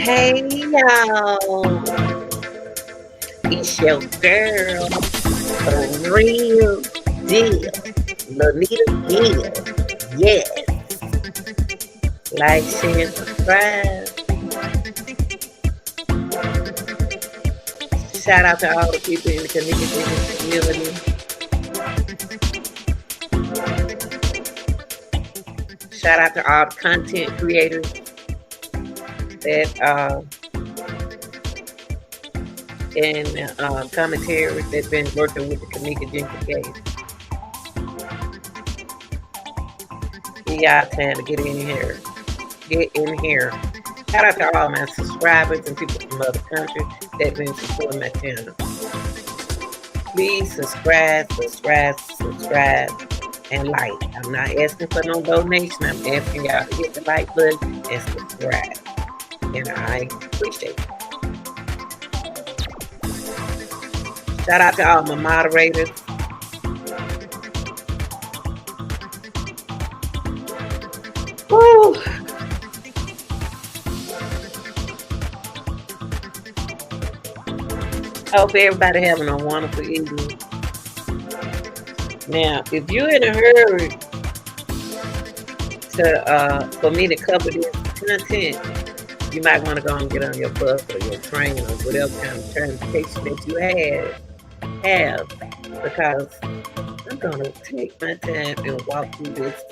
Hey y'all, it's your girl, the real deal, Lanita Gill. Yes, like, share, and subscribe. Shout out to all the people in the Kenneka community. Shout out to all the content creators that and commentaries that's been working with the Kenneka Jenkins case. Give y'all time to get in here. Get in here. Shout out to all my subscribers and people from other countries that been supporting my channel. Please subscribe, and like. I'm not asking for no donation. I'm asking y'all to hit the like button and subscribe. And I appreciate it. Shout out to all my moderators. Woo! I hope everybody having a wonderful evening. Now, if you're in a hurry to for me to cover this content, you might want to go and get on your bus or your train or whatever kind of transportation that you have, because I'm gonna take my time and walk through this.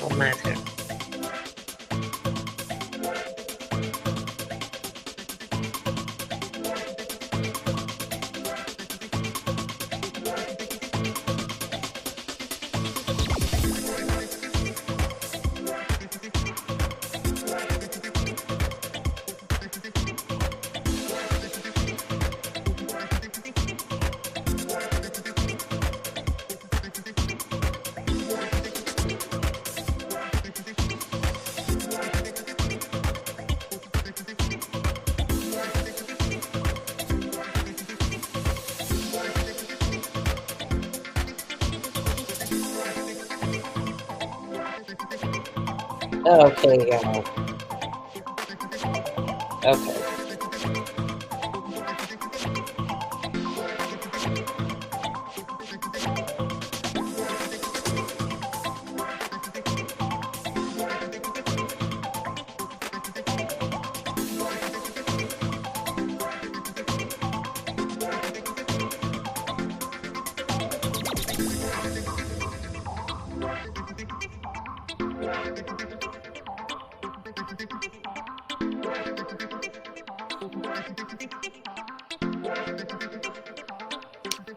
On my turn. Okay, y'all. Okay.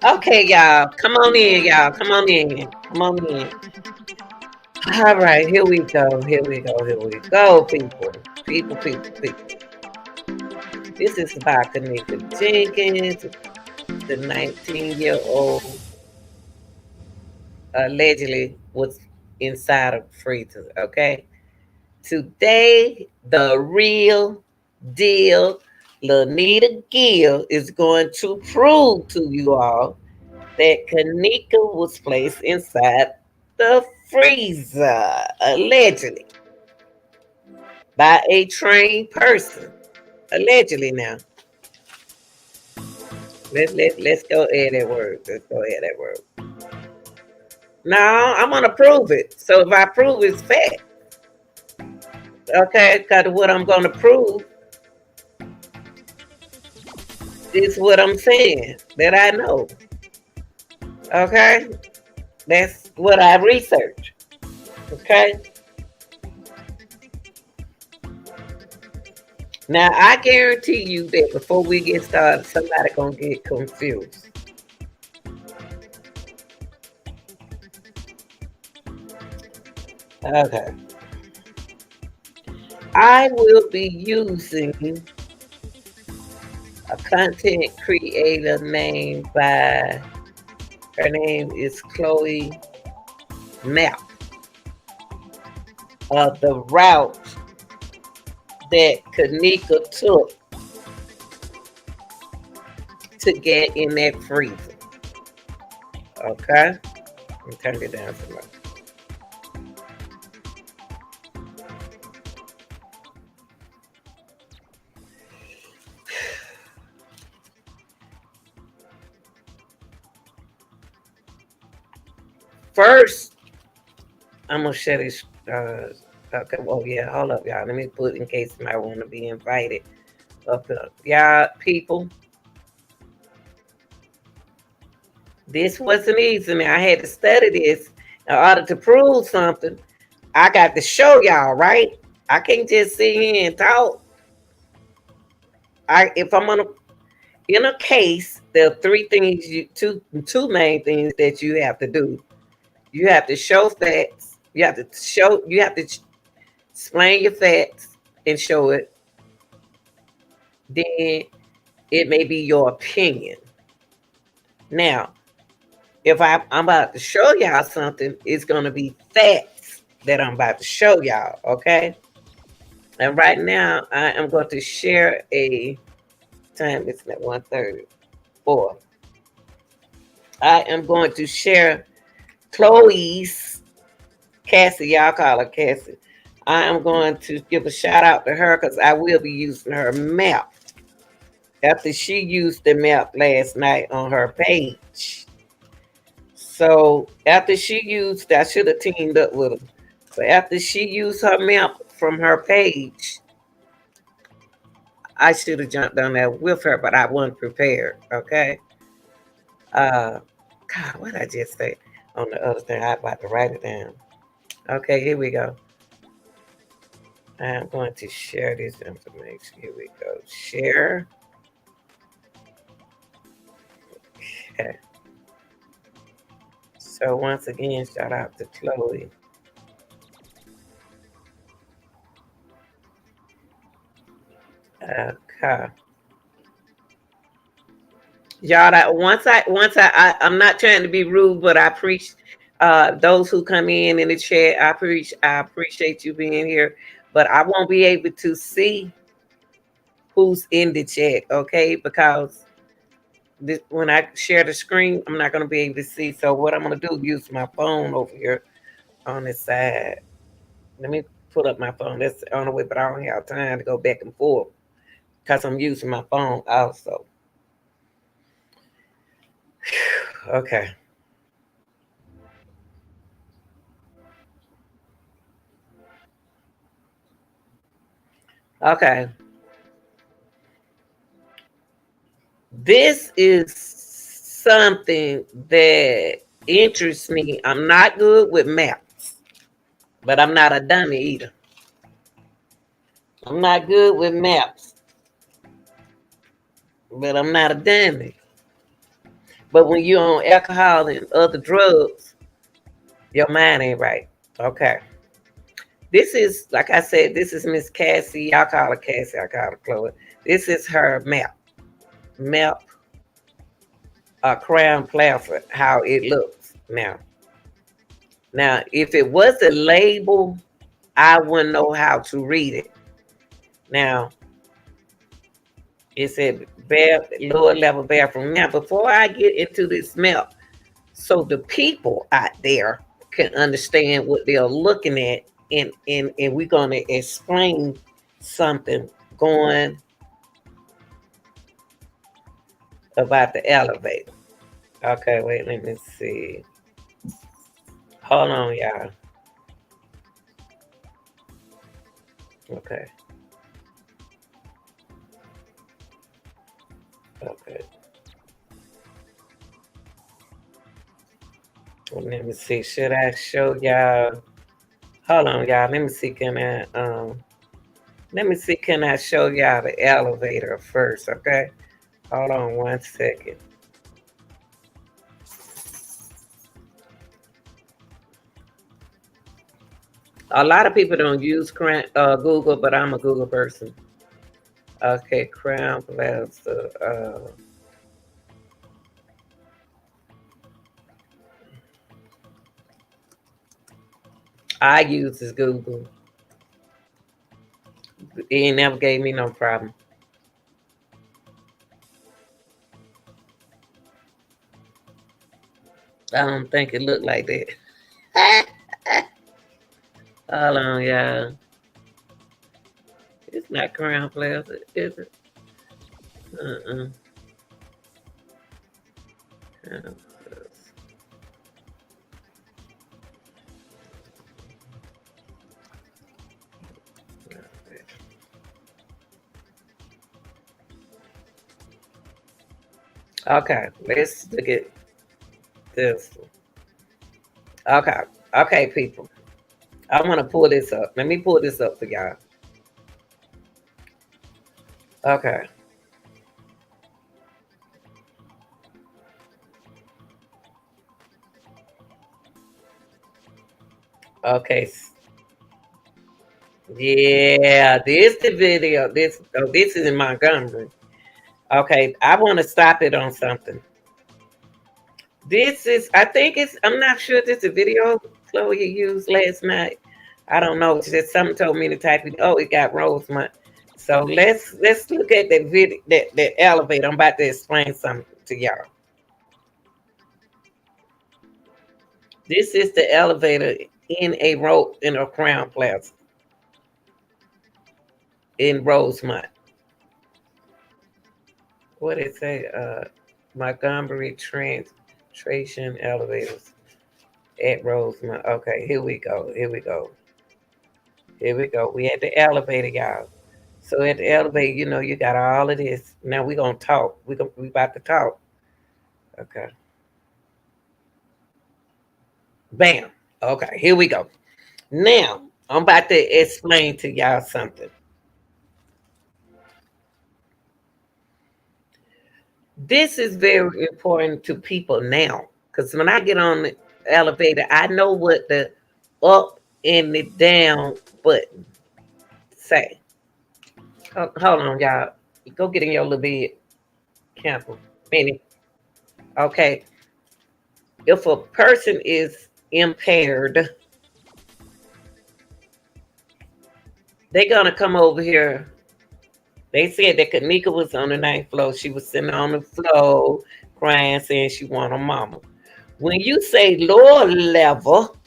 Okay, y'all. Come on in, y'all. Come on in. Come on in. All right, here we go. Here we go. Here we go, people. People. This is about Kenneka Jenkins, the 19-year-old allegedly was inside of freezer. Okay. Today, the real deal, Lanita Gill is going to prove to you all that Kenneka was placed inside the freezer, allegedly, by a trained person. Allegedly now. Let's go add that word. Let's go add that word. No, I'm gonna prove it. So if I prove it's fact, okay, because what I'm gonna prove is what I'm saying that I know. Okay, that's what I researched. Okay. Now I guarantee you that before we get started, somebody gonna get confused. Okay. I will be using a content creator named by, her name is Chloe Map, of the route that Kenneka took to get in that freezer. Okay? And turn it down some more. First, I'm gonna share this. Okay, well, yeah, hold up, y'all. Let me put in case somebody want to be invited up. Y'all, people, this wasn't easy. Man, I had to study this in order to prove something. I got to show y'all, right? I can't just sit here and talk. If I'm gonna in a case, there are three things two main things that you have to do. You have to show facts. You have to explain your facts and show it. Then it may be your opinion. Now, if I'm about to show y'all something, it's gonna be facts that I'm about to show y'all, okay? And right now I am going to share a time, it's at 1:34. I am going to share Chloe's Cassie, y'all call her Cassie. I am going to give a shout out to her because I will be using her map after she used the map last night on her page. So after she used, I should have teamed up with her. But after she used her map from her page, I should have jumped on there with her, but I wasn't prepared. Okay. Uh, God, what did I just say on the other thing? I about to write it down. Okay, here we go. I'm going to share this information. Here we go. Share. Okay. So once again, shout out to Chloe. Okay. Y'all, I'm not trying to be rude, but I appreciate those who come in the chat. I appreciate you being here, but I won't be able to see who's in the chat, okay? Because when I share the screen, I'm not going to be able to see. So what I'm going to do, use my phone over here on the side. Let me put up my phone. That's the only way, but I don't have time to go back and forth because I'm using my phone also. Okay. Okay. This is something that interests me. I'm not good with maps, but I'm not a dummy either. I'm not good with maps, but I'm not a dummy. But when you're on alcohol and other drugs, your mind ain't right. Okay. This is, like I said, this is Miss Cassie. Y'all call her Cassie. I call her Chloe. This is her map. Map, Crown Plaza, how it looks now. Now, if it was a label, I wouldn't know how to read it. Now, it said lower level bathroom. Now, before I get into this map, so the people out there can understand what they're looking at, and we're going to explain something going about the elevator. Okay, wait, let me see. Hold on, y'all. Okay. Okay. Well, let me see. Should I show y'all? Hold on, y'all. Let me see. Let me see. Can I show y'all the elevator first? Okay. Hold on 1 second. A lot of people don't use Google, but I'm a Google person. Okay, Crown Plaza. I use this Google. It never gave me no problem. I don't think it looked like that. Hold on, y'all. It's not Crown Plaza, is it? Uh-uh. Crown Plaza. Okay, let's look at this. Okay, okay, people. I want to pull this up. Let me pull this up for y'all. Okay, okay. Yeah, this the video. This is in Montgomery. Okay, I want to stop it on something. This is, I think it's, I'm not sure if this is a video Chloe used last night. I don't know. It's just something told me to type it. Oh, it got Rosemont. So let's look at that video, that elevator. I'm about to explain something to y'all. This is the elevator in a Crown Plaza in Rosemont. What did it say? Montgomery Transportation Elevators at Rosemont. Okay, here we go. Here we go. Here we go. We at the elevator, y'all. So at the elevator, you know, you got all of this. Now we gonna talk. We about to talk. Okay. Bam. Okay, here we go. Now I'm about to explain to y'all something. This is very important to people now. Because when I get on the elevator, I know what the up and the down button say. Hold on, y'all. Go get in your little bed. Campbell. Minnie. Okay. If a person is impaired, they're gonna come over here. They said that Kenneka was on the ninth floor. She was sitting on the floor crying, saying she want her mama. When you say lower level,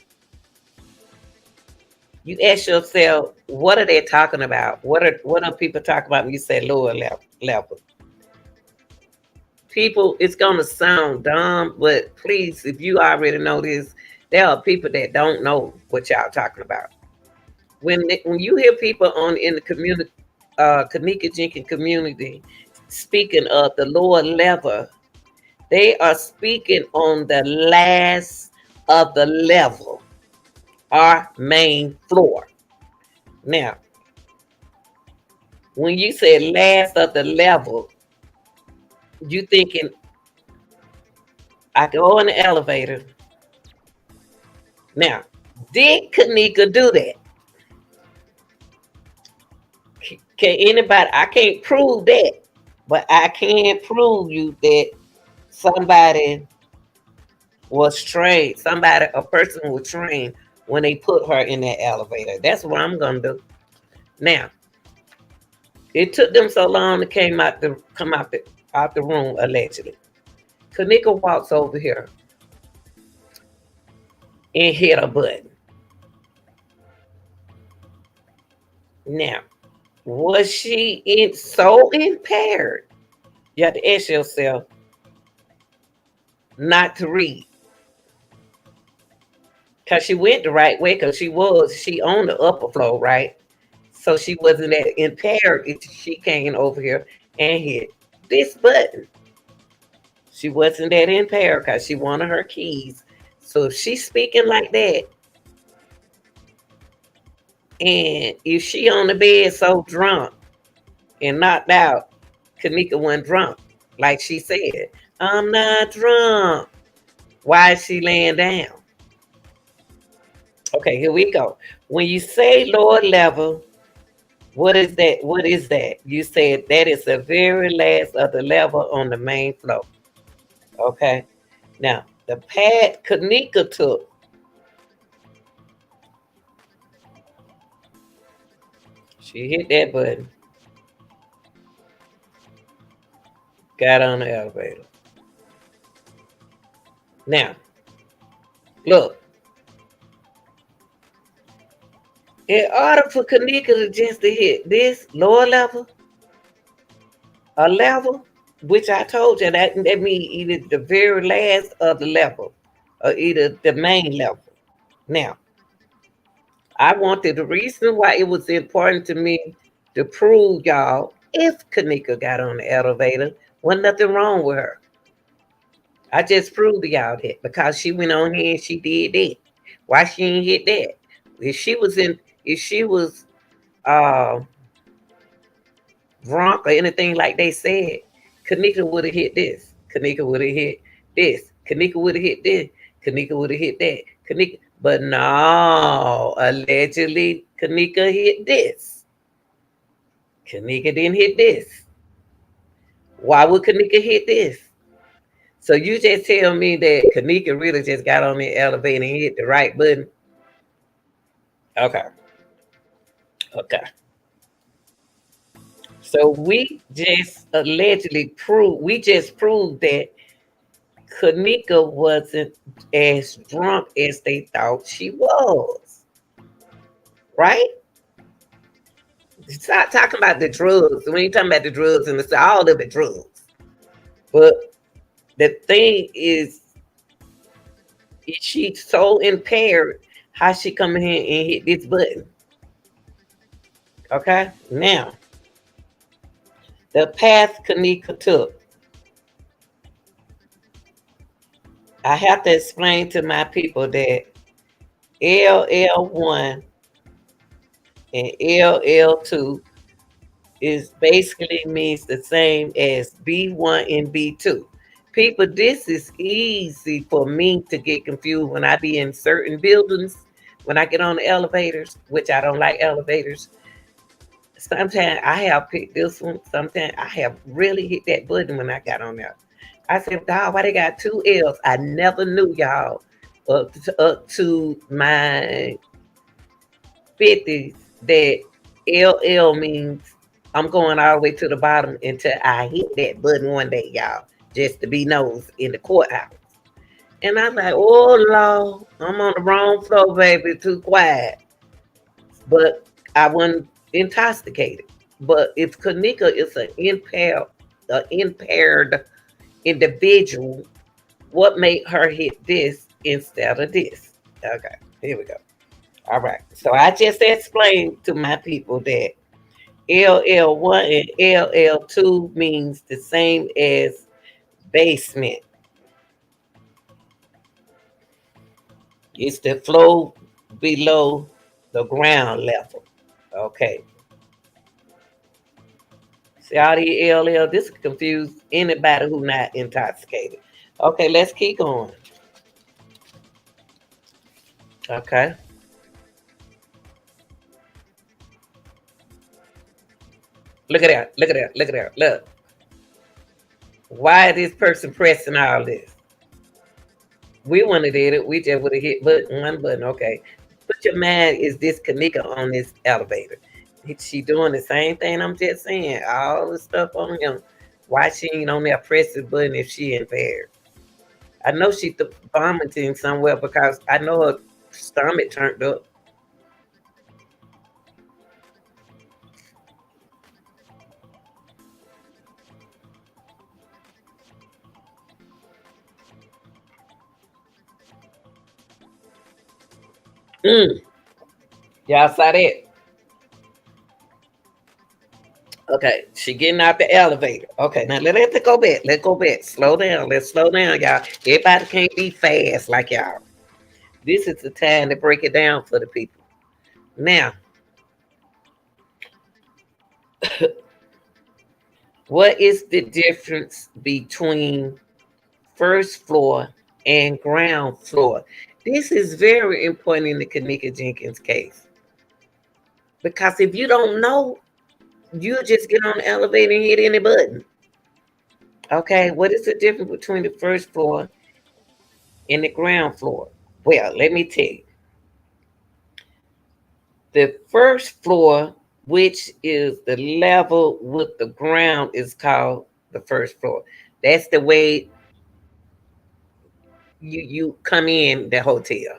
you ask yourself, what are they talking about? What are people talking about when you say lower level? People, it's gonna sound dumb, but please, if you already know this, there are people that don't know what y'all talking about. When you hear people on in the community, Kenneka Jenkins community, speaking of the lower level, they are speaking on the last of the level, our main floor. Now, when you say last of the level, you thinking I go in the elevator. Now, did Kenneka do that? Can anybody? I can't prove that, but I can prove you that somebody was trained. Somebody, a person was trained when they put her in that elevator. That's what I'm gonna do. Now, it took them so long to come out the room allegedly. Kenneka walks over here and hit a button. Now, was she so impaired? You have to ask yourself not to read. Because she went the right way, because she on the upper floor, right? So she wasn't that impaired if she came over here and hit this button. She wasn't that impaired because she wanted her keys. So if she's speaking like that, and if she on the bed so drunk and knocked out, Kenneka wasn't drunk. Like she said, I'm not drunk. Why is she laying down? Okay, here we go. When you say lower level, what is that? What is that? You said that is the very last of the level on the main floor. Okay. Now, the pad Kenneka took, she hit that button, got on the elevator. Now, Look, in order for Kenneka to just to hit this lower level, a level, which I told you that means either the very last of the level or either the main level. Now, I wanted the reason why it was important to me to prove y'all if Kenneka got on the elevator, wasn't nothing wrong with her. I just proved to y'all that because she went on here and she did that. Why she ain't hit that? If she was uh drunk or anything like they said, Kenneka would have hit this. Kenneka would have hit this. Kenneka would have hit this. Kenneka would have hit that. Kenneka, but no, allegedly Kenneka hit this. Kenneka didn't hit this. Why would Kenneka hit this? So you just tell me that Kenneka really just got on the elevator and hit the right button? Okay. Okay. So we just proved that Kenneka wasn't as drunk as they thought she was. Right? Stop talking about the drugs. We ain't talking about the drugs and the all of the drugs. But the thing is she's so impaired how she come in here and hit this button. Okay? Now, the path Kenneka took. I have to explain to my people that LL1 and LL2 is basically means the same as B1 and B2. People, this is easy for me to get confused when I be in certain buildings, when I get on the elevators, which I don't like elevators. Sometimes I have picked this one. Sometimes I have really hit that button when I got on there. I said, dog, why they got two L's? I never knew y'all up to my 50s that LL means I'm going all the way to the bottom until I hit that button one day, y'all, just to be nosed in the courthouse. And I was like, oh, Lord, I'm on the wrong floor, baby, too quiet. But I wasn't intoxicated. But if Kenneka is an impaired individual, what made her hit this instead of this? Okay, here we go. All right. So I just explained to my people that LL1 and LL2 means the same as basement. It's the flow below the ground level. Okay. See all the LL, this confuse anybody who not intoxicated. Okay, let's keep going. Okay. Look at that. Look at that. Look at that. Look. Why is this person pressing all this? We wouldn't have did it. We just would have hit one button. Okay. Put your mind is this Kenneka on this elevator. She doing the same thing I'm just saying. All the stuff on him. Why she ain't on there press the button if she impaired? I know she vomiting somewhere because I know her stomach turned up. Mm. Y'all saw that? Okay, she getting out the elevator. Okay, now let's go back. Let's go back. Slow down. Let's slow down, y'all. Everybody can't be fast like y'all. This is the time to break it down for the people. Now, what is the difference between first floor and ground floor? This is very important in the Kenneka Jenkins case. Because if you don't know, you just get on the elevator and hit any button. Okay, what is the difference between the first floor and the ground floor? Well, let me tell you. The first floor, which is the level with the ground, is called the first floor. That's the way you come in the hotel.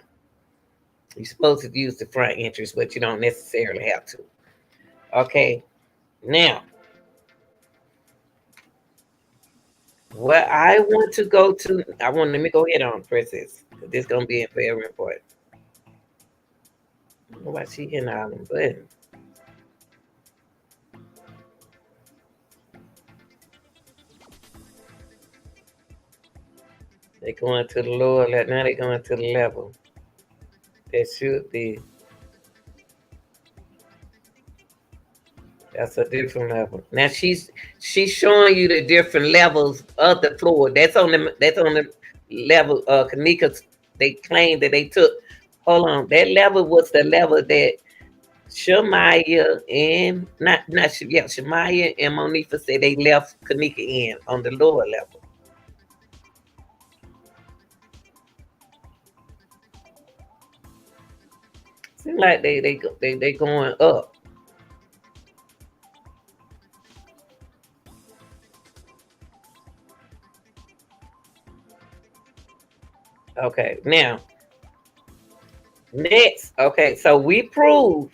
You're supposed to use the front entrance, but you don't necessarily have to. Okay. Now, what I want to go to, let me go ahead on, Princess. This is gonna be very important. I don't know why she hitting all them buttons. They going to the lower level. Now they going to the level. That should be. That's a different level. Now she's showing you the different levels of the floor. That's on the level. Kenneka, they claim that they took. Hold on, that level was the level that Shamaya and Shamaya and Monifa said they left Kenneka in on the lower level. Seems like they going up. Okay, now next. Okay, so we proved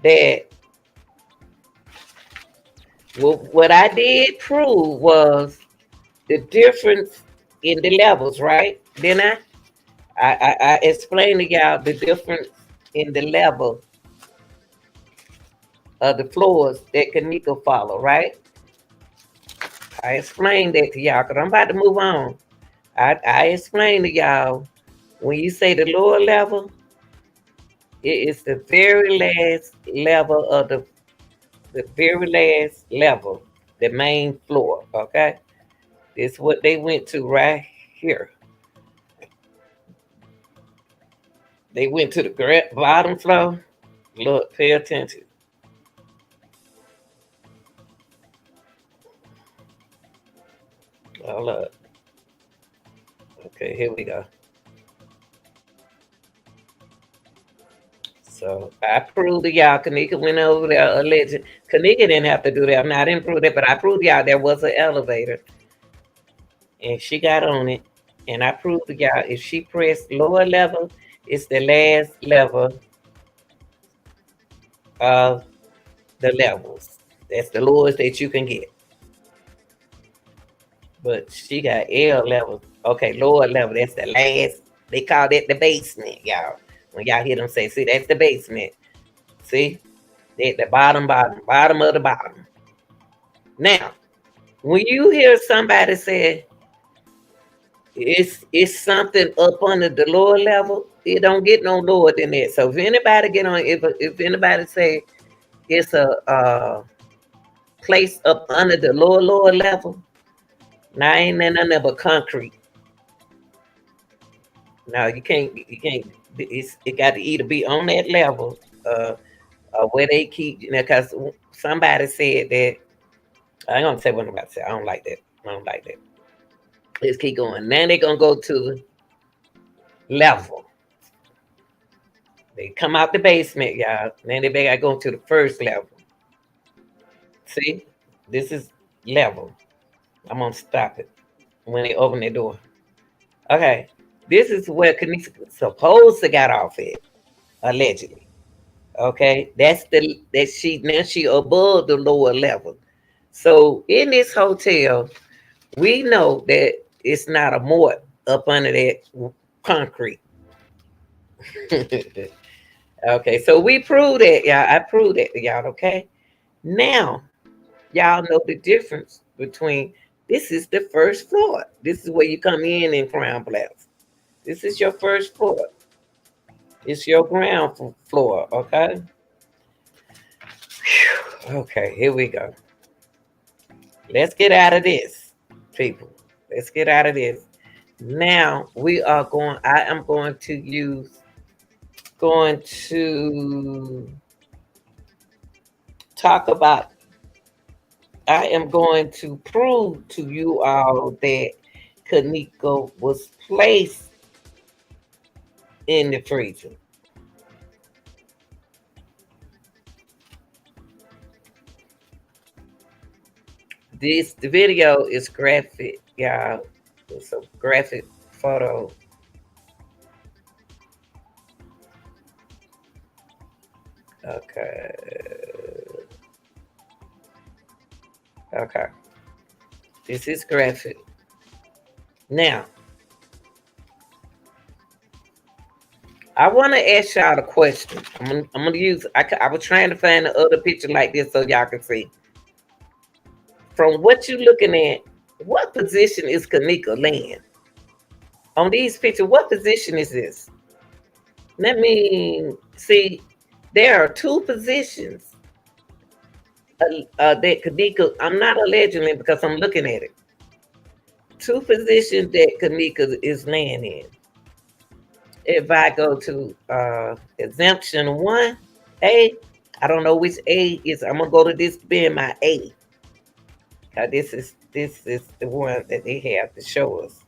that what I did prove was the difference in the levels, right? Then I explained to y'all the difference in the level of the floors that Kenneka follow, right? I explained that to y'all because I'm about to move on. I explained to y'all when you say the lower level, it is the very last level of the very last level, the main floor. Okay, it's what they went to right here. They went to the bottom floor. Look, pay attention. Oh, look. Okay, here we go. So I proved to y'all Kenneka went over there alleged. Kenneka didn't have to do that. I didn't prove that, but I proved y'all there was an elevator and she got on it. And I proved to y'all if she pressed lower level, it's the last level of the levels. That's the lowest that you can get. But she got L level. Okay, lower level. That's the last. They call that the basement, y'all. When y'all hear them say, see, that's the basement. See? At the bottom of the bottom. Now, when you hear somebody say it's something up under the lower level, it don't get no lower than that. So if anybody get on, if anybody say it's a place up under the lower level, now ain't nothing but concrete. Now you can't. It got to either be on that level, where they keep. Because somebody said that I ain't gonna say what I'm about to say. I don't like that. I don't like that. Let's keep going. Now they're gonna go to the level. They come out the basement, y'all. Now they gotta go to the first level. See, this is level. I'm gonna stop it when they open their door. Okay, this is where Kenneka supposed to got off at, allegedly. Okay, that's she above the lower level. So in this hotel, we know that it's not a mort up under that concrete. Okay, so we proved that, y'all. I proved that to y'all. Okay, now y'all know the difference between this is the first floor. This is where you come in Crown Plaza. This is your first floor. It's your ground floor. Okay. Okay, here we go. Let's get out of this, people. Let's get out of this. Now we are going. I am going to use. Going to talk about. I am going to prove to you all that Kenneka was placed in the freezer. The video is graphic, y'all. It's a graphic photo. Okay. Okay. This is graphic. Now, I want to ask y'all a question. I'm gonna use. I was trying to find the other picture like this so y'all can see. From what you looking at, what position is Kenneka laying on these pictures? What position is this? Let me see. There are two positions that Kenneka. I'm not alleging it because I'm looking at it. Two positions that Kenneka is laying in. If I go to exemption 1A, I don't know which A is. I'm gonna go to this being my A. This is the one that they have to show us.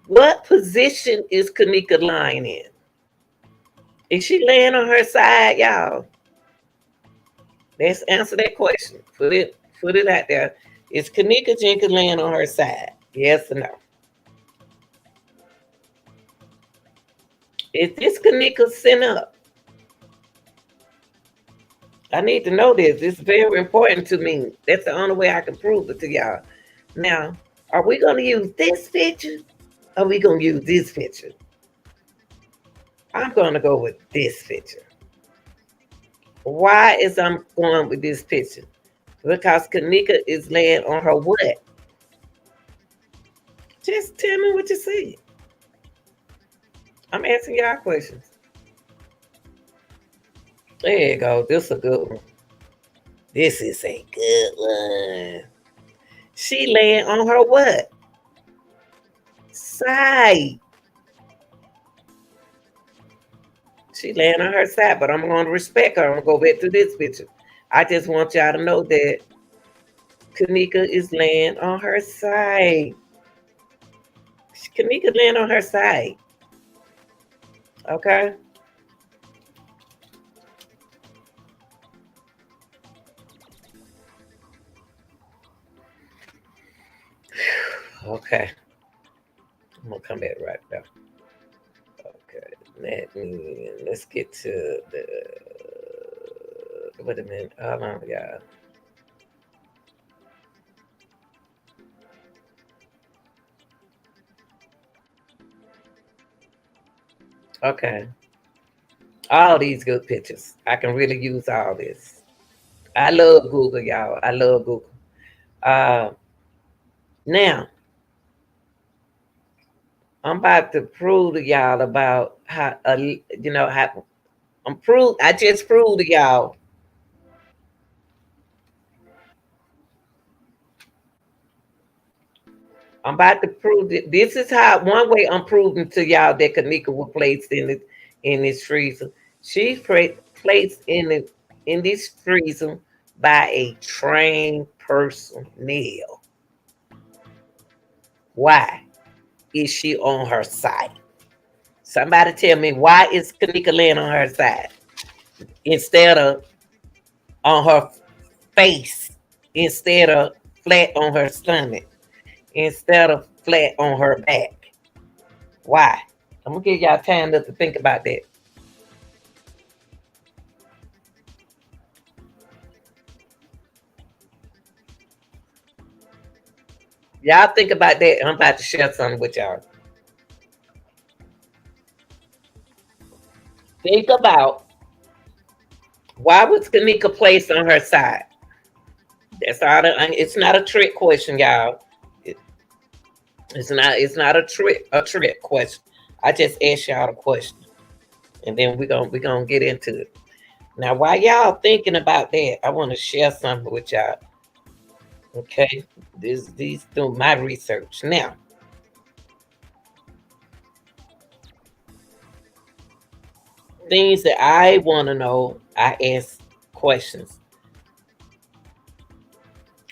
What position is Kenneka lying in? Is she laying on her side, y'all? Let's answer that question. Put it out there. Is Kenneka Jenkins laying on her side? Yes or no? Is this Kenneka sitting up? I need to know this. It's very important to me. That's the only way I can prove it to y'all. Now, are we going to use this picture? Or are we going to use this picture? I'm going to go with this picture. Why is I'm going with this picture? Because Kenneka is laying on her what? Just tell me what you see. I'm asking y'all questions. There you go. This is a good one. This is a good one. She laying on her what? Side. She laying on her side, but I'm going to respect her. I'm going to go back to this picture. I just want y'all to know that Kenneka is laying on her side. Kenneka laying on her side. Okay? Okay. I'm going to come back right now. Okay. Let's get to the. Wait a minute. Hold on, y'all. Okay. All these good pictures. I can really use all this. I love Google, y'all. I love Google. Uh, now, I'm about to prove to y'all about how, how I just proved to y'all. I'm about to prove that this is how one way I'm proving to y'all that Kenneka was placed in this freezer. She's placed in this freezer by a trained personnel. Why is she on her side? Somebody tell me why is Kenneka laying on her side instead of on her face, instead of flat on her stomach, instead of flat on her back? Why? I'm gonna give y'all time to think about that. Y'all think about that. I'm about to share something with y'all. Think about why was Kenneka placed on her side? That's all. It's not a trick question, y'all. It, it's not. It's not a trick question. I just asked y'all a question, and then we gonna get into it. Now, while y'all thinking about that, I want to share something with y'all. Okay, these through my research. Now, things that I want to know, I ask questions.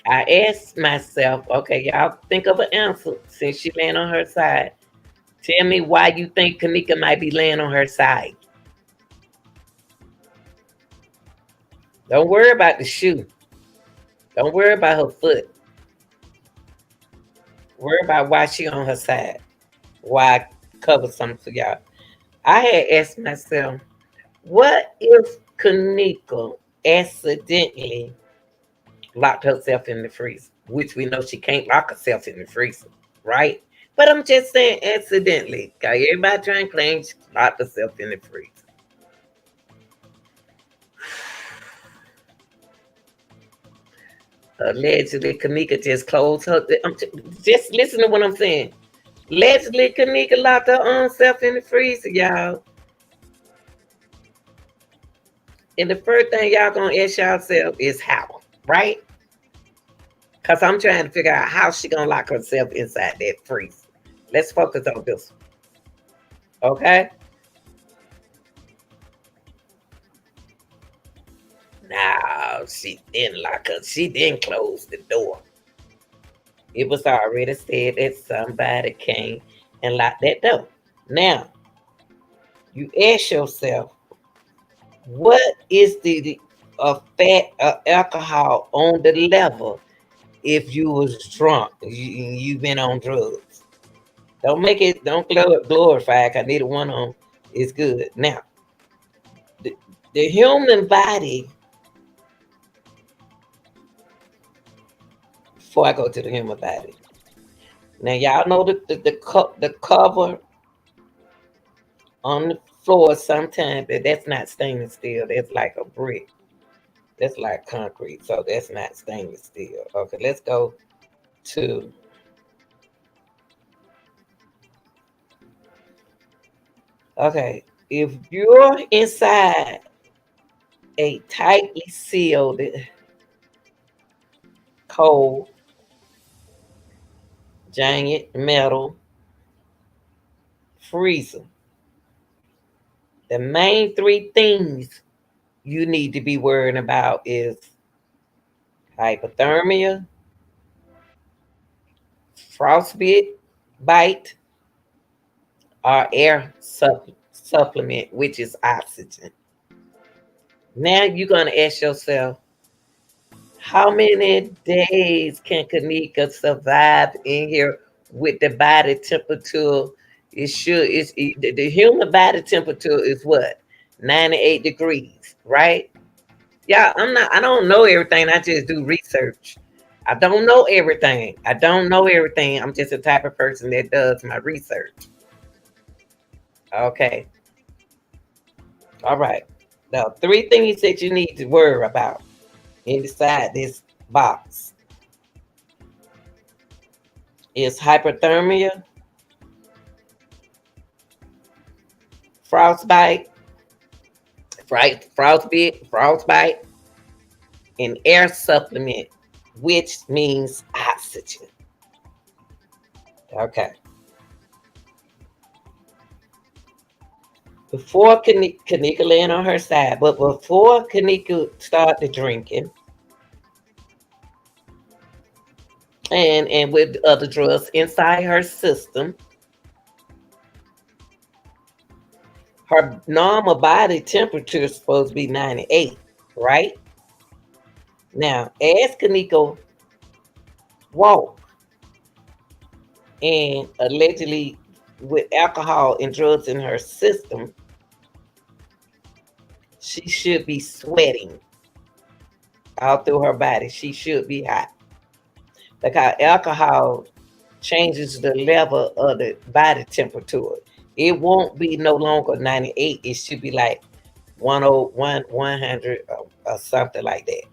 I asked myself, okay, y'all think of an answer since she laying on her side. Tell me why you think Kenneka might be laying on her side. Don't worry about the shoe. Don't worry about her foot. Worry about why she on her side. Why I cover something for y'all. I had asked myself, what if Kenneka accidentally locked herself in the freezer? Which we know she can't lock herself in the freezer, right? But I'm just saying accidentally. Got everybody trying to claim she locked herself in the freezer. Allegedly, Kenneka just closed her. Just listen to what I'm saying. Allegedly, Kenneka locked her own self in the freezer, y'all. And the first thing y'all gonna ask yourself is how, right? Cause I'm trying to figure out how she gonna lock herself inside that freezer. Let's focus on this, okay? Now she didn't lock her. She didn't close the door. It was already said that somebody came and locked that door. Now you ask yourself, what is the effect of alcohol on the level if you was drunk? You've been on drugs. Don't make it. Don't glorify. Cause neither one of them is good. Now the, the human body. Before I go to the human body, now y'all know the cover on the floor. Sometimes that's not stainless steel. That's like a brick. That's like concrete. So that's not stainless steel. Okay, let's go to. Okay, if you're inside a tightly sealed cold giant metal freezer, the main three things you need to be worrying about is hypothermia, frostbite, bite, or air supplement, which is oxygen. Now you're gonna ask yourself, how many days can Kenneka survive in here with the body temperature? The human body temperature is what? 98 degrees, right? Yeah, I don't know everything. I just do research. I don't know everything. I don't know everything. I'm just the type of person that does my research. Okay. All right. Now, three things that you need to worry about inside this box is hyperthermia, frostbite, frostbite, and air supplement, which means oxygen. Okay. Before Kenneka laying on her side, but before Kenneka started drinking and with other drugs inside her system, her normal body temperature is supposed to be 98, right? Now, as Kenneka walked and allegedly with alcohol and drugs in her system, she should be sweating all through her body. She should be hot because alcohol changes the level of the body temperature. It won't be no longer 98. It should be like 101, 100, or something like that.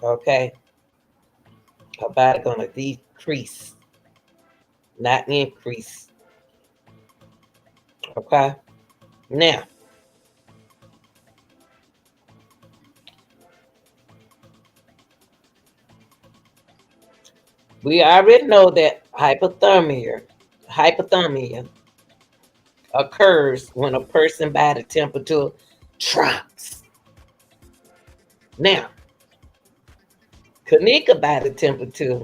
Okay? Her body gonna decrease, not increase. Okay? Now, we already know that hypothermia occurs when a person body temperature drops. Now, Kenneka body temperature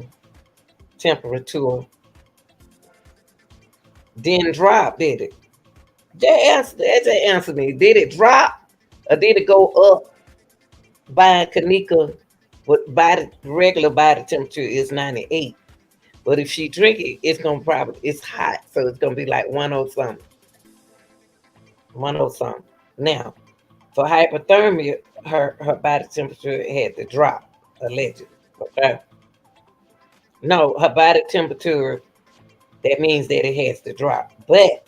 didn't drop, did it? Just answer me. Did it drop or did it go up by Kenneka? What body regular body temperature is 98. But if she drink it, it's hot, so it's gonna be like 100 something, 100 something. Now, for hypothermia, her body temperature had to drop, allegedly. Okay. No, her body temperature, that means that it has to drop. But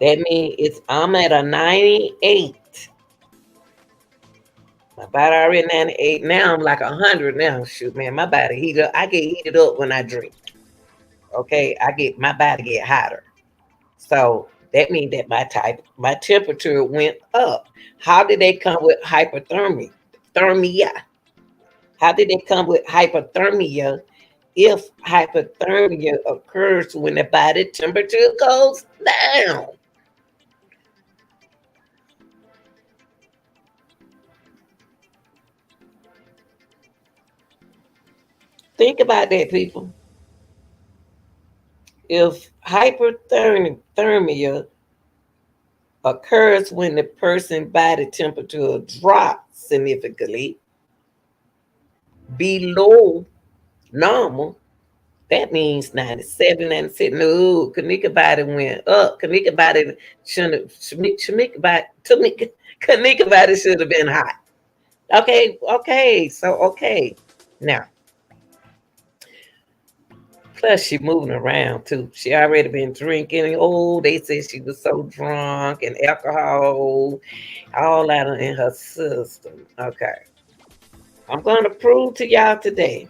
that means I'm at a 98. My body already 98. Now I'm like 100 now. Shoot, man, my body heat up. I get heated up when I drink. Okay, my body get hotter. So that means that my temperature went up. How did they come with hypothermia? Thermia. How did they come with hypothermia if hypothermia occurs when the body temperature goes down? Think about that, people. If hypothermia occurs when the person's body temperature drops significantly below normal, that means 97, 96. No, Kenneka body went up. Kenneka body shouldn't. Kenneka body should have been hot. Okay. So okay. Now, plus she moving around too. She already been drinking. Oh, they said she was so drunk and alcohol all out in her system. Okay. I'm gonna prove to y'all today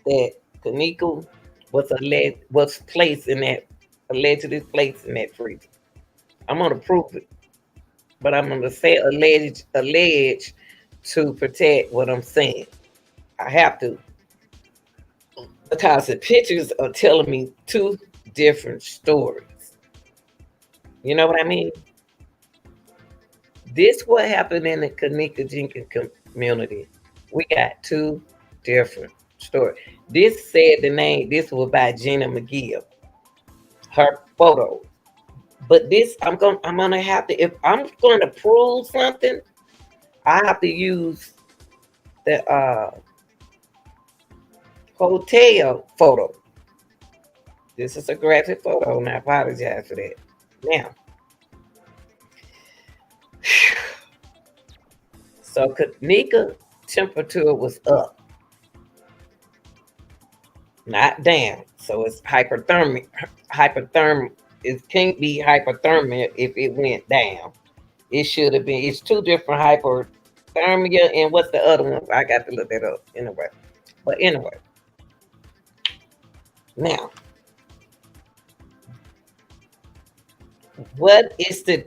that Kenneka was placed in that allegedly placed in that freezer. I'm gonna prove it, but I'm gonna say alleged to protect what I'm saying. I have to because the pictures are telling me two different stories. You know what I mean? This what happened in the Kenneka Jenkins community. We got two different stories. This said the name. This was by Gina McGill. Her photo. But this, I'm gonna have to. If I'm going to prove something, I have to use the hotel photo. This is a graphic photo, and I apologize for that. Now, so Kenneka temperature was up, not down. So it's hyperthermic. It can't be hypothermia if it went down. It should have been. It's two different hypothermia, and what's the other one? I got to look that up anyway. But anyway, now what is the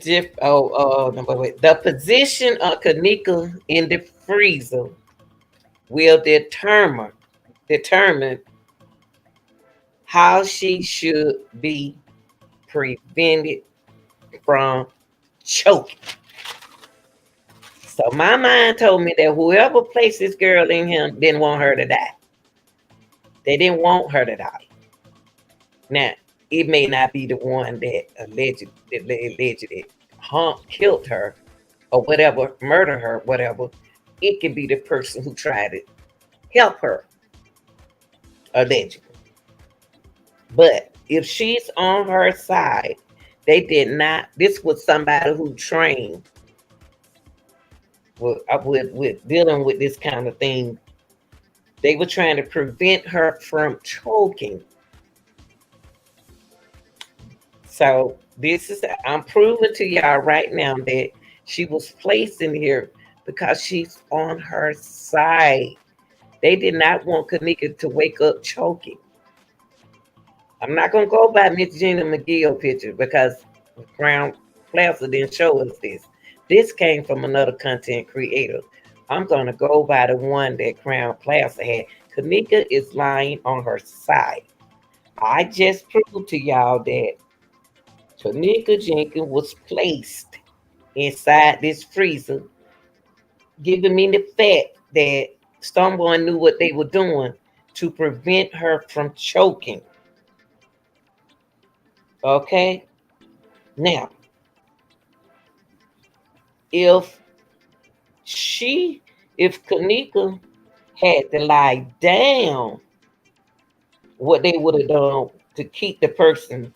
number wait. The position of Kenneka in the freezer will determine how she should be prevented from choking. So my mind told me that whoever placed this girl in here didn't want her to die. They didn't want her to die. Now, it may not be the one that allegedly killed her or whatever, murder her, whatever. It could be the person who tried to help her, allegedly. But if she's on her side, they did not. This was somebody who trained with dealing with this kind of thing. They were trying to prevent her from choking. So I'm proving to y'all right now that she was placed in here because she's on her side. They did not want Kenneka to wake up choking. I'm not gonna go by Miss Gina McGill picture because Crown Plaza didn't show us this. This came from another content creator. I'm gonna go by the one that Crown Plaza had. Kenneka is lying on her side. I just proved to y'all that Kenneka Jenkins was placed inside this freezer, giving me the fact that someone knew what they were doing to prevent her from choking. Okay? Now, if Kenneka had to lie down what they would have done to keep the person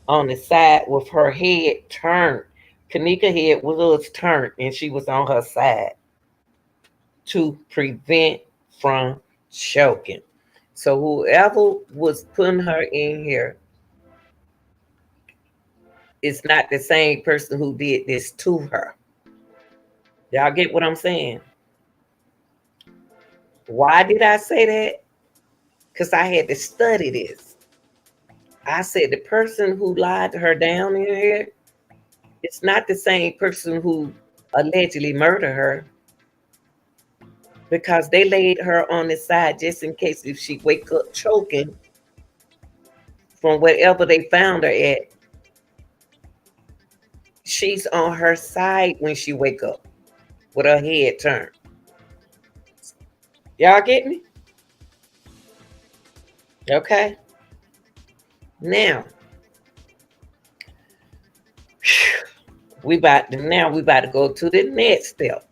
on the side with her head turned. Kenneka head was turned and she was on her side to prevent from choking. So whoever was putting her in here is not the same person who did this to her. Y'all get what I'm saying? Why did I say that? Because I had to study this. I said the person who lied to her down in here, it's not the same person who allegedly murdered her, because they laid her on the side just in case if she wake up choking from wherever they found her at, she's on her side when she wake up with her head turned. Y'all get me? Okay. Now we about to go to the next step.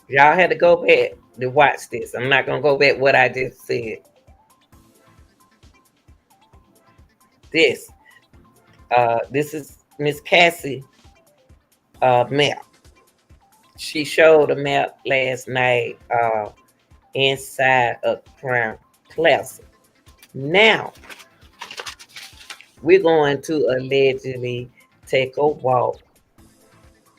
Y'all had to go back to watch this. I'm not gonna go back what I just said. This is Miss Cassie map. She showed a map last night inside of Crown Plaza. Now we're going to allegedly take a walk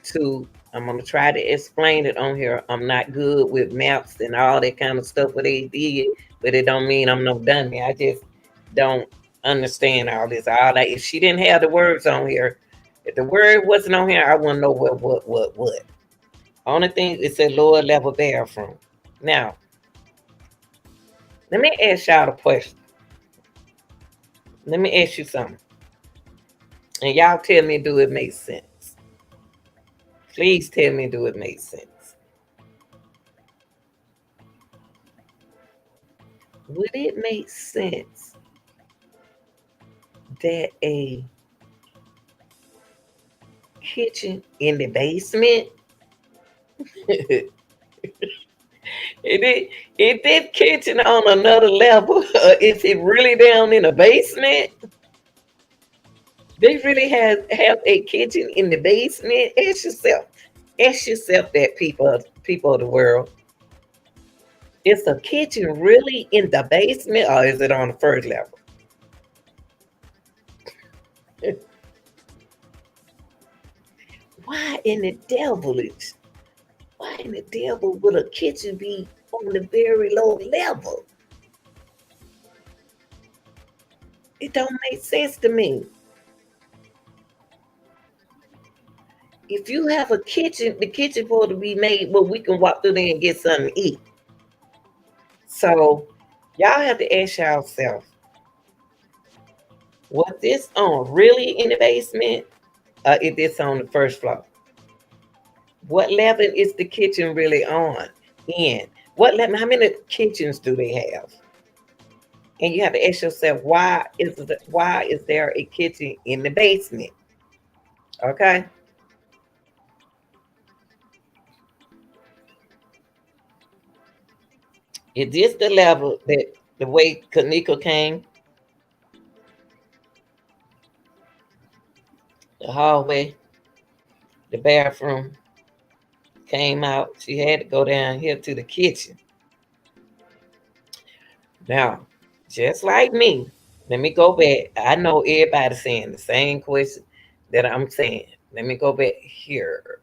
to, I'm going to try to explain it on here. I'm not good with maps and all that kind of stuff what they did, but it don't mean I'm no dummy. I just don't understand all this. All that. If she didn't have the words on here, if the word wasn't on here, I wouldn't know what. Only thing it said lower level bathroom. Now, let me ask y'all a question. Let me ask you something. And y'all tell me, do it make sense? Please tell me, do it make sense? Would it make sense that a kitchen in the basement is this kitchen on another level? Is it really down in the basement? They really have a kitchen in the basement? Ask yourself that, people of the world. Is a kitchen really in the basement or is it on the first level? Why in the devil would a kitchen be on the very low level? It don't make sense to me. If you have a kitchen, the kitchen supposed to be made where we can walk through there and get something to eat. So y'all have to ask yourself, was this on really in the basement or is this on the first floor? What level is the kitchen really on? In what level? How many kitchens do they have? And you have to ask yourself, why is there a kitchen in the basement? Okay. Is this the level that the way Kenneka came, the hallway, the bathroom, came out? She had to go down here to the kitchen. Now, just like me, let me go back. I know everybody saying the same question that I'm saying. Let me go back here.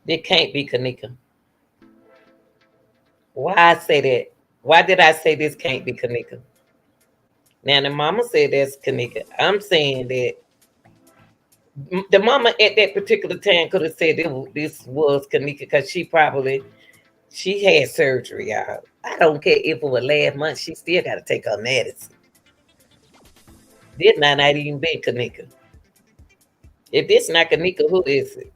It can't be Kenneka. Why I say that? Why did I say this can't be Kenneka? Now the mama said that's Kenneka. I'm saying that the mama at that particular time could have said this was Kenneka because she had surgery out. I don't care if it was last month, she still got to take her medicine. This might not even be Kenneka. If this not Kenneka, who is it?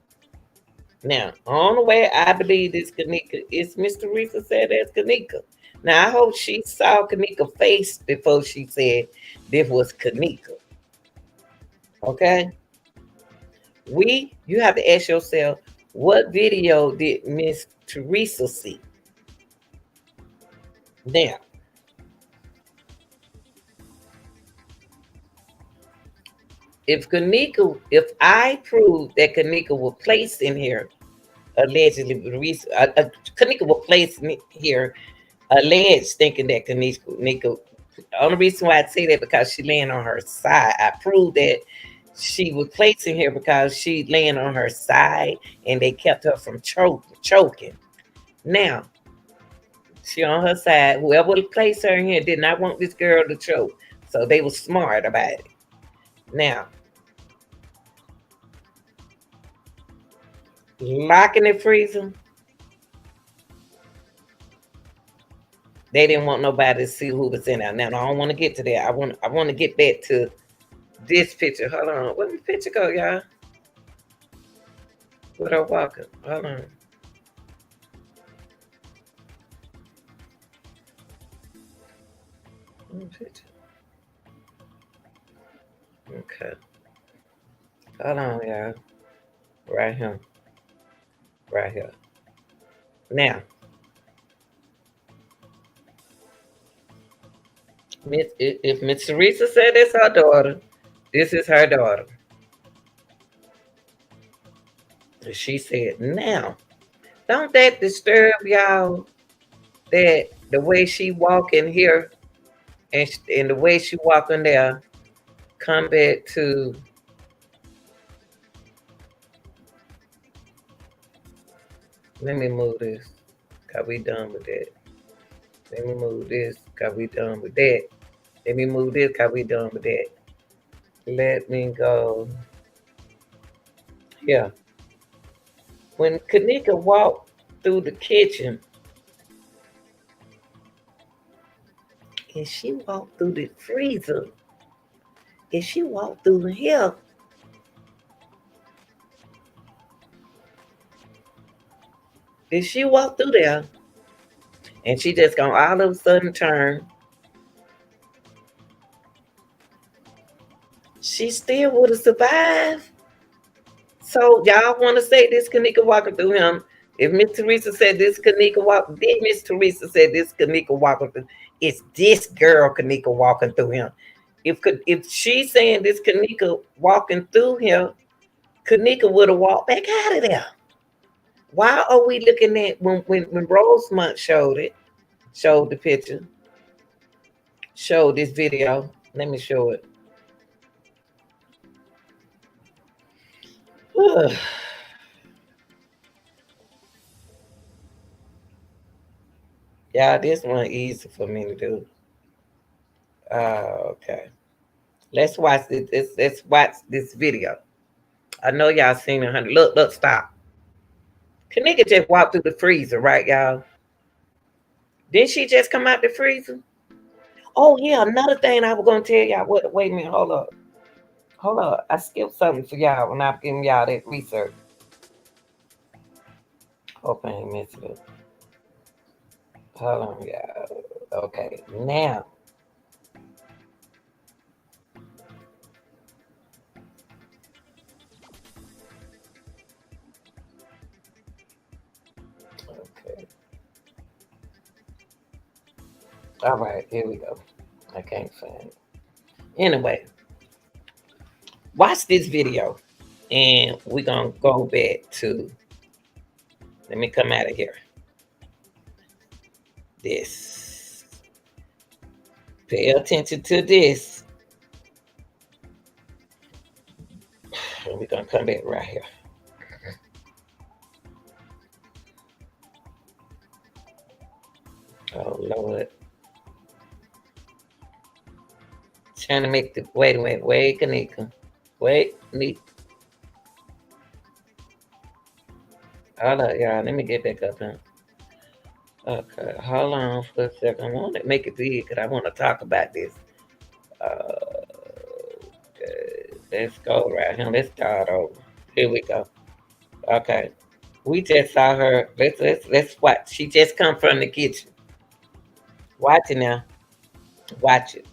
Now, on the way, I believe this Kenneka is Mr. Risa said that's Kenneka. Now, I hope she saw Kenneka's face before she said this was Kenneka. Okay? You have to ask yourself, what video did Miss Teresa see? Now, if I prove that Kenneka was placed in here, allegedly, Kenneka was placed in here, alleged thinking that Kenneka, the only reason why I say that because she laying on her side. I proved that she was placed in here because she laying on her side and they kept her from choking. Now, she on her side. Whoever placed her in here did not want this girl to choke. So they were smart about it. Now, locking the freezer, they didn't want nobody to see who was in there. Now, I don't want to get to that. I want to get back to this picture. Hold on. Where the picture go, y'all? Where I walking? Hold on. Picture. Okay. Hold on, y'all. Right here. Right here. Now, if Miss Teresa said it's her daughter, this is her daughter. She said, now, don't that disturb y'all that the way she walking here and the way she walking there come back to let me move this because we done with that. Let me move this because we done with that. Let me move this because we done with that. Let me go here. When Kenneka walked through the kitchen and she walked through the freezer and she walked through here, and she walked through there and she just gonna all of a sudden turn, she still would have survived. So y'all want to say this Kenneka walking through him? If Miss Teresa said this Kenneka walk, did Miss Teresa said this Kenneka walking through? It's this girl Kenneka walking through him. If she's saying this Kenneka walking through him, Kenneka would have walked back out of there. Why are we looking at when Rosemont showed the picture, showed this video? Let me show it. Yeah, this one easy for me to do. Okay. Let's watch this. Let's watch this video. I know y'all seen it, honey. Look, stop. Kenneka just walked through the freezer, right, y'all? Didn't she just come out the freezer? Oh yeah, another thing I was gonna tell y'all. Wait a minute, hold up. Hold up. I skipped something for y'all when I'm giving y'all that research. Hope I ain't missed it. Hold on, y'all. Okay, now. Okay. All right, here we go. I can't find it. Anyway, watch this video and we're gonna go back to, let me come out of here. This. Pay attention to this. And we're gonna come back right here. Oh Lord. Trying to make the wait, Kenneka. Wait, Kenneka. Hold up, y'all. Let me get back up here. Okay, hold on for a second. I want to make it big because I want to talk about this. Okay, let's go right here. Let's start over. Here we go. Okay. We just saw her. Let's watch. She just come from the kitchen. Watch it now. Watch it.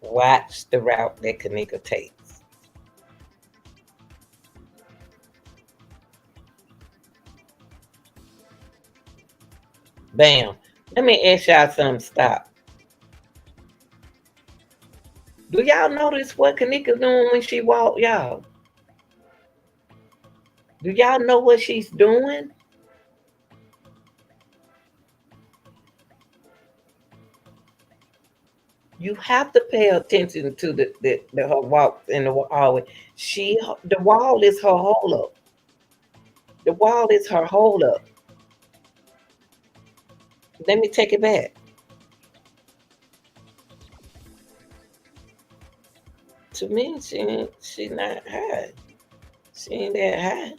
Watch the route that Kenneka takes. Bam. Let me ask y'all something. Stop. Do y'all notice what Kenneka doing when she walk, y'all? Do y'all know what she's doing? You have to pay attention to the her walk in the hallway. The wall is her hold up. The wall is her hold up. Let me take it back. To me, she not high. She ain't that high.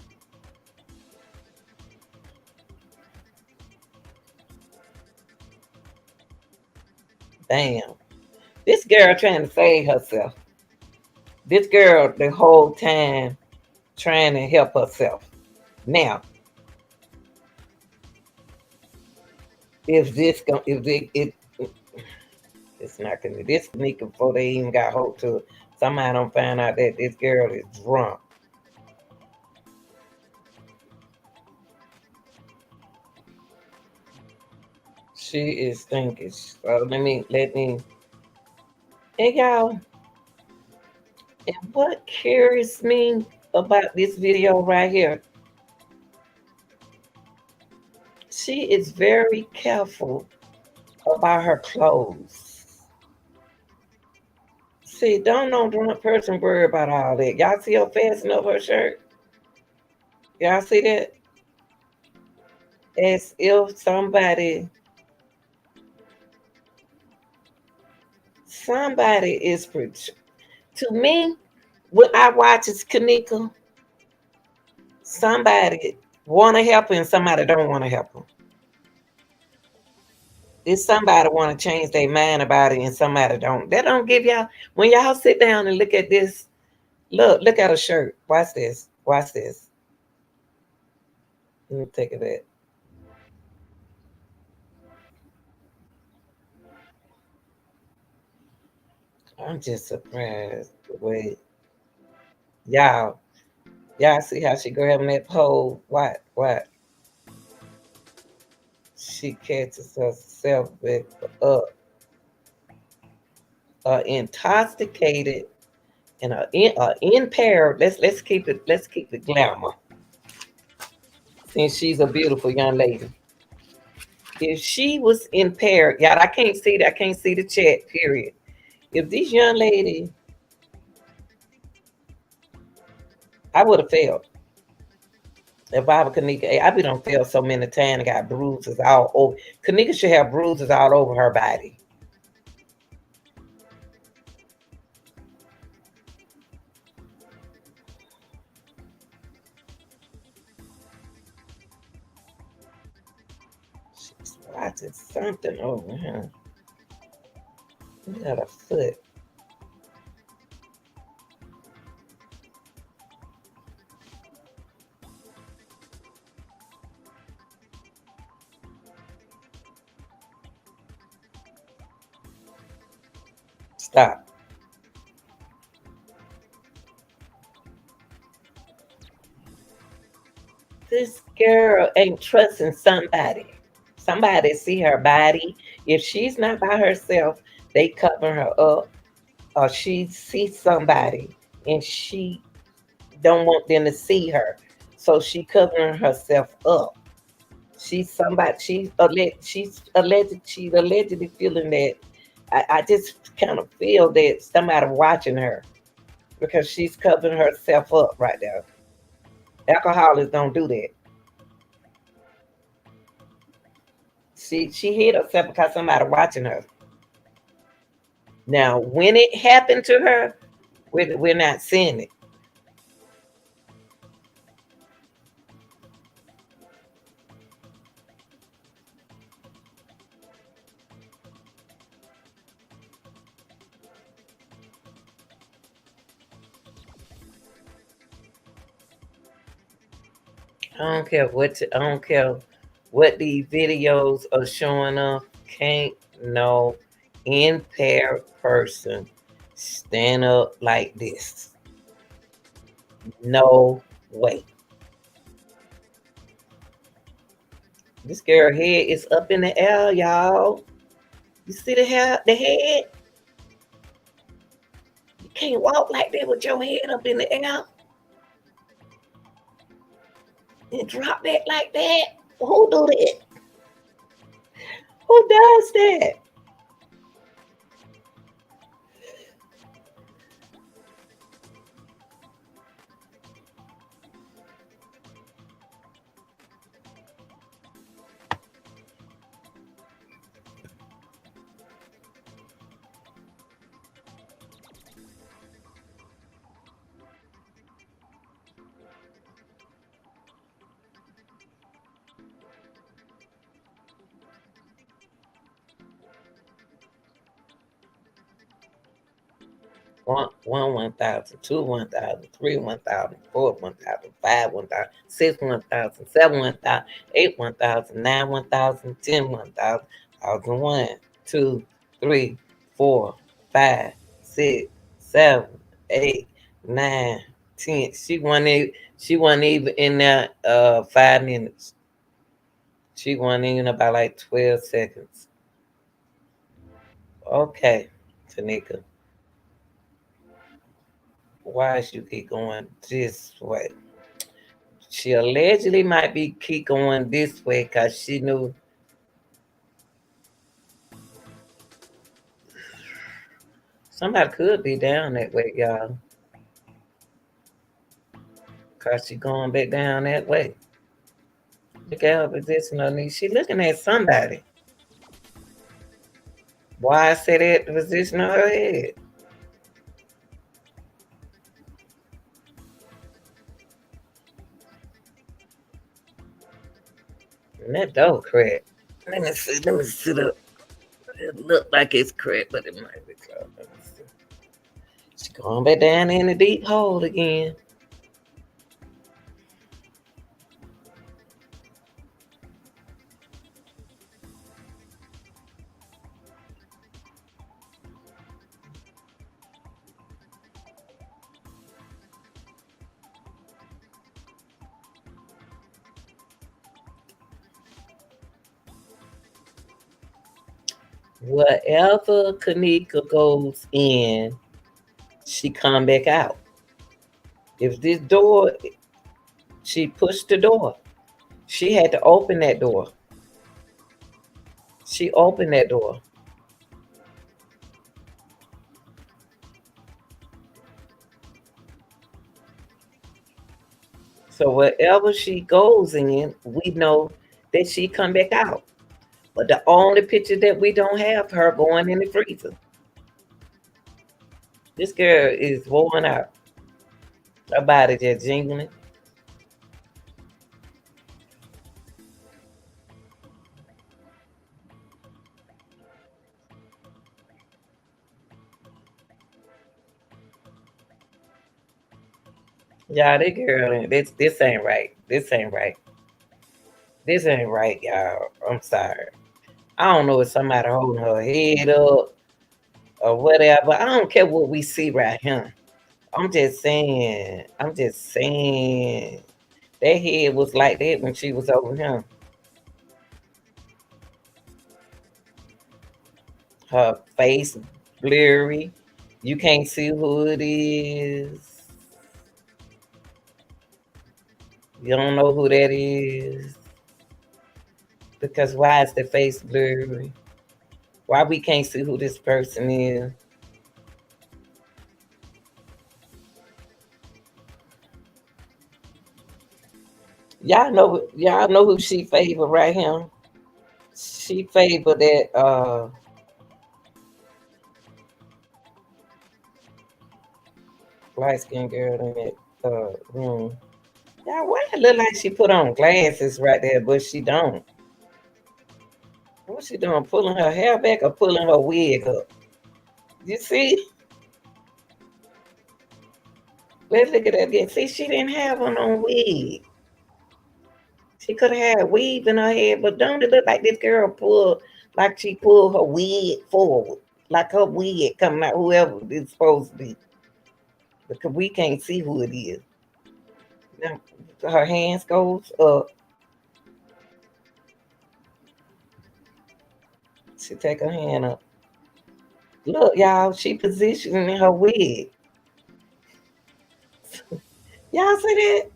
Damn. This girl trying to save herself. This girl the whole time trying to help herself. Now, if this go if it it's not gonna this sneak before they even got hold to it. Somebody don't find out that this girl is drunk. She is thinking. So let me and y'all, and what curious me about this video right here, she is very careful about her clothes. See, don't no drunk person worry about all that. Y'all see her fastening up her shirt? Y'all see that? As if somebody is to me, when I watch this Kenneka, somebody want to help her and somebody don't want to help her. It's somebody want to change their mind about it and somebody don't. That don't give y'all when y'all sit down and look at this. Look at her shirt. Watch this. Watch this. Let me take it back. I'm just surprised the way y'all y'all see how she grabbing that pole. What? She catches herself with intoxicated and impaired. Let's keep it glamour. Since she's a beautiful young lady. If she was impaired, y'all, I can't see that. I can't see the chat. Period. If this young lady, I would have failed. If I were Kenneka, I be done failed so many times and got bruises all over. Kenneka should have bruises all over her body. She's watching something over here. Look at her foot. Stop. This girl ain't trusting somebody. Somebody see her body. If she's not by herself, they cover her up. Or she sees somebody and she don't want them to see her. So she covering herself up. She's somebody. She's allegedly feeling that. I just kind of feel that somebody watching her because she's covering herself up right there. Alcoholics don't do that. She hit herself because somebody watching her. Now, when it happened to her, we're not seeing it. I don't care what these videos are showing up. Can't no impaired person stand up like this. No way. This girl head is up in the air, y'all. You see the head? You can't walk like that with your head up in the air and drop that like that. Who do that? Who does that? One 1,000, two 1,000, three 1,000, four 1,000, five 1,000, six 1,000, seven 1,000, eight 1,000, nine 1,000, 10 1,000, 1,001, 2, 3, 4, 5, 6, 7, 8, 9, 10. She wasn't even in that 5 minutes. She wasn't in about like 12 seconds. Okay, Tanika. Why should you keep going this way? She allegedly might be keep going this way because she knew somebody could be down that way, y'all. Because she going back down that way. Look at her position on these. She looking at somebody. Why I say that the position of her head? And that door cracked. Let me sit up. It look like it's cracked, but it might be closed. Let me see. She going back down in the deep hole again. Wherever Kenneka goes in, she come back out. If this door, she pushed the door. She had to open that door. She opened that door. So wherever she goes in, we know that she come back out. But the only picture that we don't have her going in the freezer. This girl is worn out. Her body just jingling. Y'all, this girl, this ain't right. This ain't right. This ain't right, y'all. I'm sorry. I don't know if somebody holding her head up or whatever. I don't care what we see right here. I'm just saying. I'm just saying. That head was like that when she was over here. Her face blurry. You can't see who it is. You don't know who that is. Because why is the face blurry? Why we can't see who this person is? Y'all know who she favor right here. She favor that light skinned girl in that room. Yeah, why it look like she put on glasses right there, but she don't? What she doing? Pulling her hair back or pulling her wig up? You see? Let's look at that again. See, she didn't have on wig. She could have had weave in her head, but don't it look like this girl pulled, like she pulled her wig forward, like her wig coming out, whoever it's supposed to be, because we can't see who it is. Now, her hands goes up. She take her hand up. Look, y'all, she positioning her wig. Y'all see that?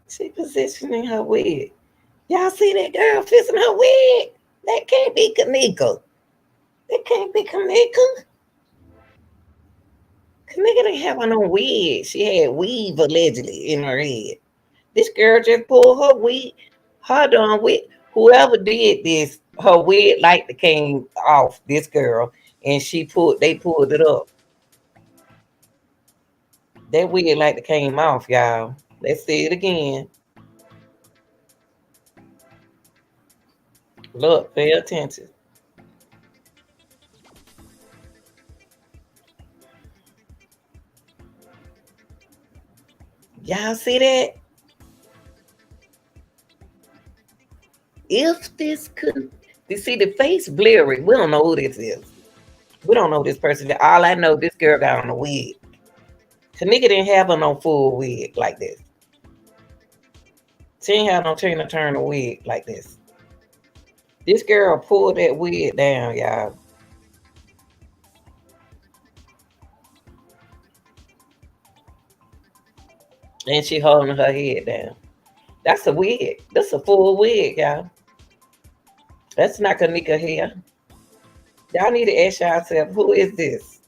She positioning her wig. Y'all see that girl fixing her wig? That can't be Kenneka. That can't be Kenneka. Kenneka didn't have on no wig. She had weave allegedly in her head. This girl just pulled her wig. Her done wig. Whoever did this, her wig like came off. This girl, and they pulled it up. That wig like came off, y'all. Let's see it again. Look, pay attention. Y'all see that? If this could, you see the face blurry. We don't know who this is. We don't know this person. All I know, this girl got on a wig. Tanika didn't have on no full wig like this. She ain't have no Tina Turner wig like this. This girl pulled that wig down, y'all. And she holding her head down. That's a wig. That's a full wig, y'all. That's not Kenneka hair. Y'all need to ask yourself, who is this?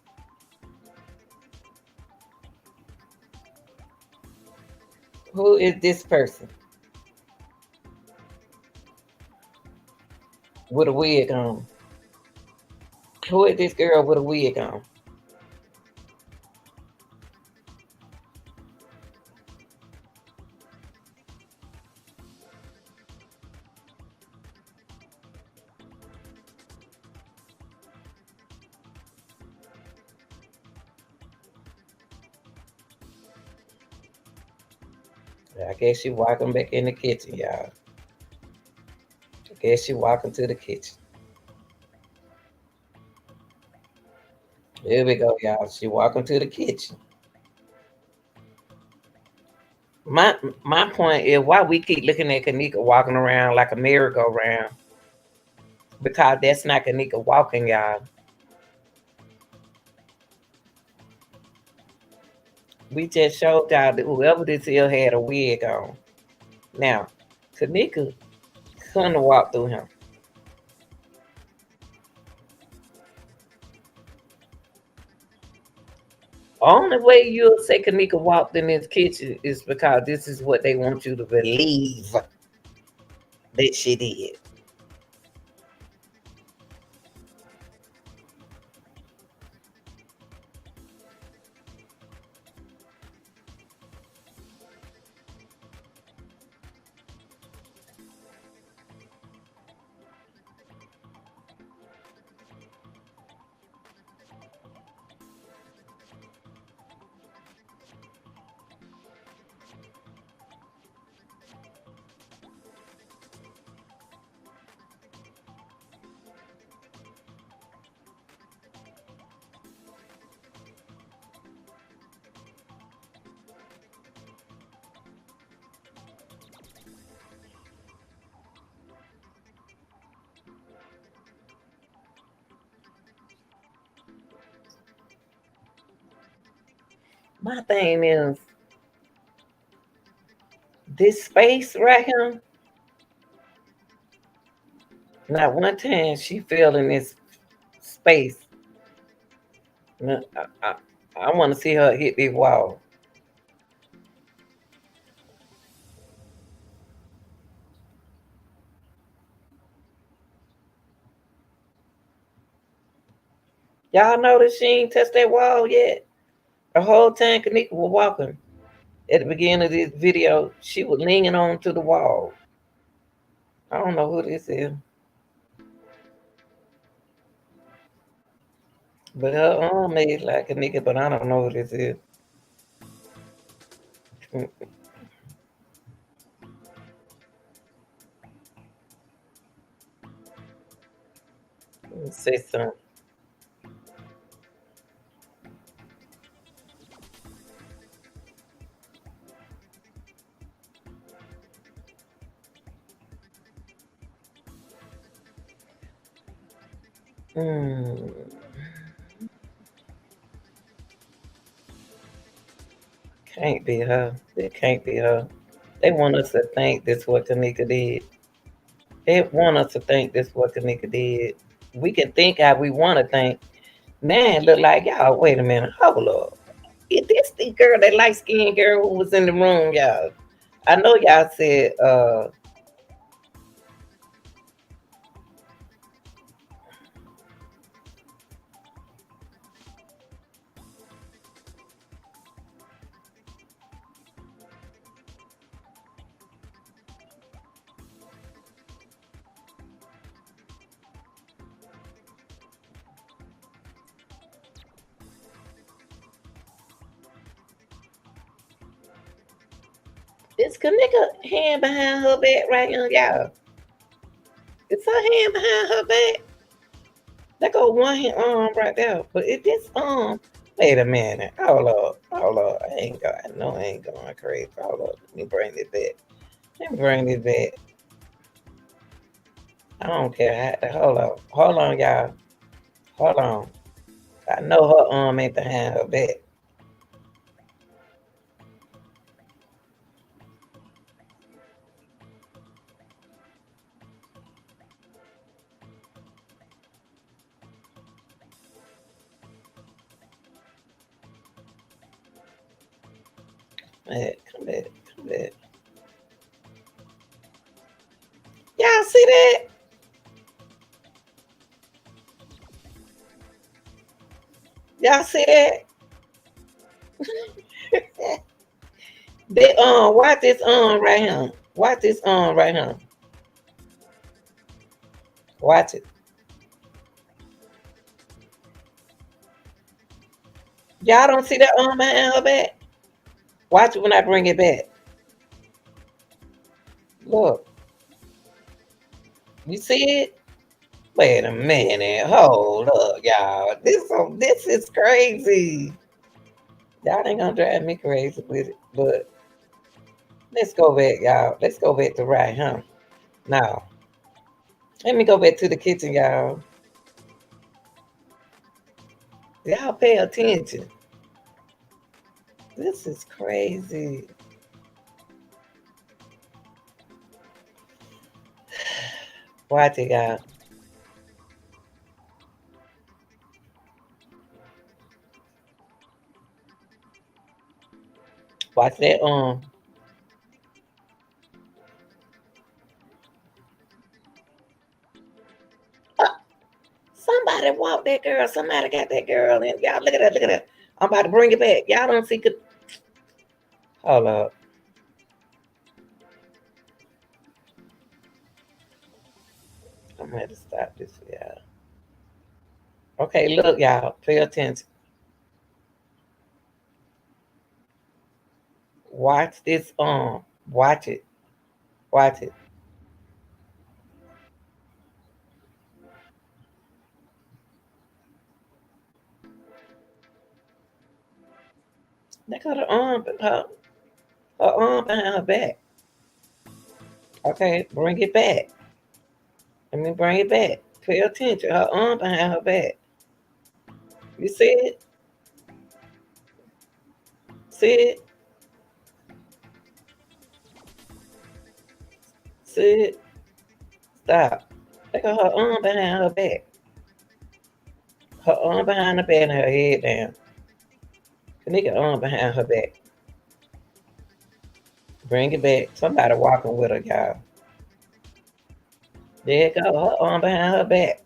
Who is this person with a wig on? Who is this girl with a wig on? I guess she walking back in the kitchen, y'all. I guess she walking to the kitchen. Here we go, y'all. She walking to the kitchen. My point is why we keep looking at Kenneka walking around like a merry-go-round. Because that's not Kenneka walking, y'all. We just showed y'all that whoever this is had a wig on. Now, Kenneka couldn't walk through him. Only way you'll say Kenneka walked in this kitchen is because this is what they want you to believe that she did. My thing is this space right here. Not one time she fell in this space. Now, I want to see her hit this wall. Y'all notice she ain't touched that wall yet? The whole time Kenneka was walking at the beginning of this video, she was leaning on to the wall. I don't know who this is, but her arm made like Kenneka, but I don't know who this is. Let me say something. Mm, can't be her. It can't be her. They want us to think this what Kenneka did. They want us to think this what Kenneka did. We can think how we want to think. Man, look like y'all. Wait a minute. Hold up. Is this the girl, that light skinned girl who was in the room, y'all? I know y'all said it's Kenneka hand behind her back right now, y'all. It's her hand behind her back. That go one hand arm right there. But it this wait a minute. Hold up. Hold up. I ain't going no I ain't going crazy. Hold up. Let me bring this back. Let me bring this back. I don't care. Hold up. Hold on, y'all. Hold on. I know her arm ain't behind her back. Man, come back. Come back. Y'all see that? Y'all see that? They watch this right here. Watch this right here. Watch it. Y'all don't see that behind her back? Watch it when I bring it back. Look, you see it? Wait a minute. Hold up, y'all. This is crazy. Y'all ain't gonna drive me crazy with it. But let's go back, y'all. Let's go back to right, huh? Now, let me go back to the kitchen, y'all. Y'all pay attention. This is crazy. Watch it, y'all. Watch that uh, somebody walk that girl. Somebody got that girl in. Y'all look at that. Look at that. I'm about to bring it back. Y'all don't see good. Hold up. I'm gonna have to stop this for y'all. Okay, look, y'all. Pay attention. Watch this watch it. Watch it. They got her arm behind her back. Okay, bring it back. Let me bring it back. Pay attention. Her arm behind her back. You see it? See it? See it? Stop. Look at her arm behind her back. Her arm behind her back and her head down. Nigga arm behind her back. Bring it back. Somebody walking with her, y'all. There you go. Her arm behind her back.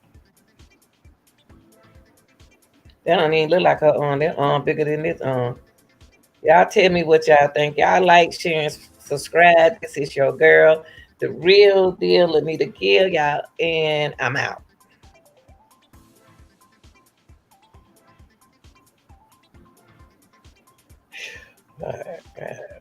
That don't even look like her arm. That arm bigger than this arm. Y'all tell me what y'all think. Y'all like, share, and subscribe. This is your girl, the real deal, Anita Gill, y'all. And I'm out. All right.